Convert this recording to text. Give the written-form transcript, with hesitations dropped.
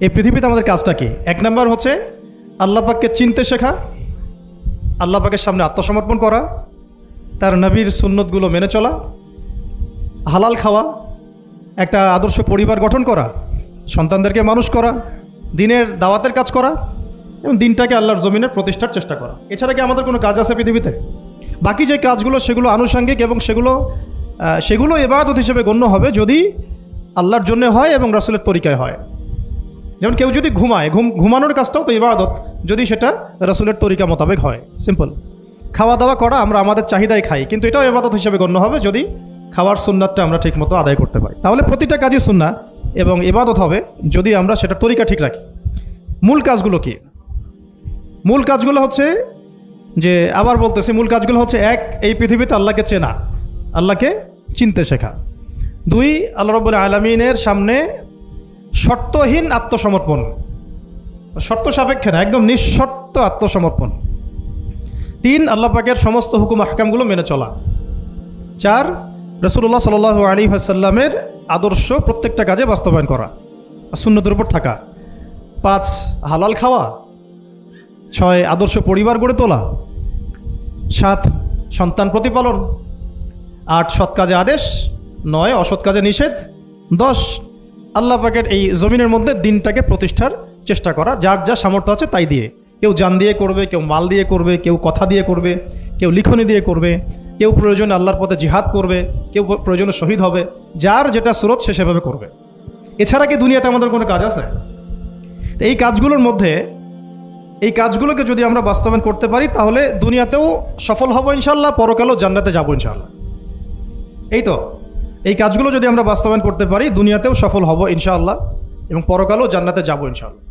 এই পৃথিবীতে আমাদের কাজটা কি? এক নাম্বার হচ্ছে আল্লাহ পাককে চিনতে শেখা, আল্লাহ পাকের সামনে আত্মসমর্পণ করা, তার নবীর সুন্নতগুলো মেনে চলা, হালাল খাওয়া, একটা আদর্শ পরিবার গঠন করা, সন্তানদেরকে মানুষ করা, দিনের দাওয়াতের কাজ করা এবং দিনটাকে আল্লাহর জমিনে প্রতিষ্ঠার চেষ্টা করা। এছাড়া কি আমাদের কোনো কাজ আছে পৃথিবীতে? বাকি যে কাজগুলো সেগুলো আনুষঙ্গিক এবং সেগুলো ইবাদত হিসেবে গণ্য হবে যদি আল্লাহর জন্য হয় এবং রাসূলের তরিকায় হয়। যেমন কেউ যদি ঘুমানোর কাজটাও তো ইবাদত, যদি সেটা রাসূলের তরিকা মোতাবেক হয়। সিম্পল। খাওয়া দাওয়া করা আমরা আমাদের চাহিদায় খাই, কিন্তু এটাও ইবাদত হিসেবে গণ্য হবে যদি খাওয়ার সুন্নাতটা আমরা ঠিকমতো আদায় করতে পারি। তাহলে প্রতিটা কাজই সুন্নাহ এবং ইবাদত হবে যদি আমরা সেটা তরিকা ঠিক রাখি। মূল কাজগুলো কি? মূল কাজগুলো হচ্ছে আবার বলতেছি, মূল কাজগুলো হচ্ছে এক, এই পৃথিবীতে আল্লাহকে চেনা, আল্লাহকে চিনতে শেখা। দুই, আল্লাহ রাব্বুল আলামিনের সামনে শর্তহীন আত্মসমর্পণ, শর্ত সাপেক্ষে না, একদম নিঃশর্ত আত্মসমর্পণ। তিন, আল্লাহ পাকের সমস্ত হুকুম আহকামগুলো মেনে চলা। চার, রাসূলুল্লাহ সাল্লাল্লাহু আলাইহি ওয়াসাল্লামের আদর্শ প্রত্যেকটা কাজে বাস্তবায়ন করা, সুন্নতের উপর থাকা। পাঁচ, হালাল খাওয়া। ছয়, আদর্শ পরিবার গড়ে তোলা। সাত, সন্তান প্রতিপালন। আট, সৎ কাজে আদেশ। নয়, অসৎ কাজে নিষেধ। 10, আল্লাহ পাকের এই জমিনের মধ্যে দিনটাকে প্রতিষ্ঠার চেষ্টা করা, যার যা সামর্থ্য আছে তাই দিয়ে। কেউ জান দিয়ে করবে, কেউ মাল দিয়ে করবে, কেউ কথা দিয়ে করবে, কেউ লিখনি দিয়ে করবে, কেউ প্রয়োজনে আল্লাহর পথে জিহাদ করবে, কেউ প্রয়োজনে শহীদ হবে। যার যেটা স্রোত সে সেভাবে করবে। এছাড়া কি দুনিয়াতে আমাদের কোনো কাজ আছে? তো এই কাজগুলোর মধ্যে এই কাজগুলোকে যদি আমরা বাস্তবায়ন করতে পারি তাহলে দুনিয়াতেও সফল হব ইনশাআল্লাহ, পরকালেও জান্নাতে যাব ইনশাআল্লাহ। এই তো, এই কাজগুলো যদি আমরা বাস্তবায়ন করতে পারি দুনিয়াতেও সফল হব ইনশাআল্লাহ এবং পরকালেও জান্নাতে যাব ইনশাআল্লাহ।